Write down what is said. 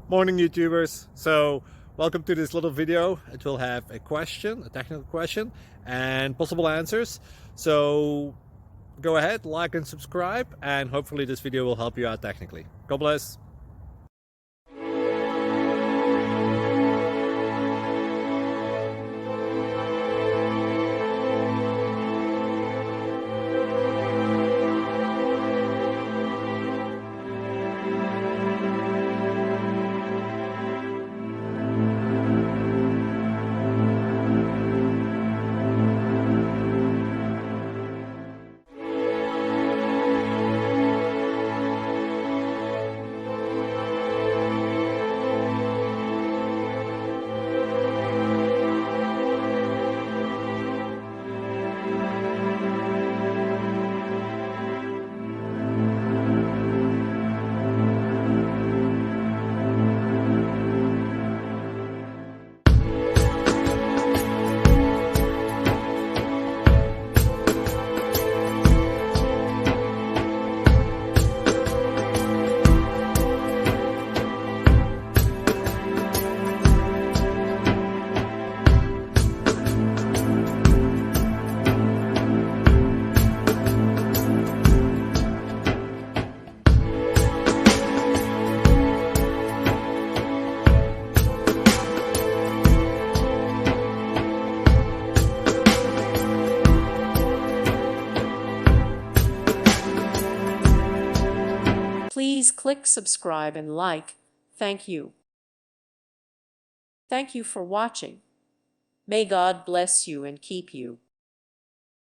Morning YouTubers. So welcome to this little video. It will have a question, a technical question, and possible answers. So go ahead, like and subscribe, and hopefully this video will help you out technically. God bless. Please click subscribe and like. Thank you. Thank you for watching. May God bless you and keep you.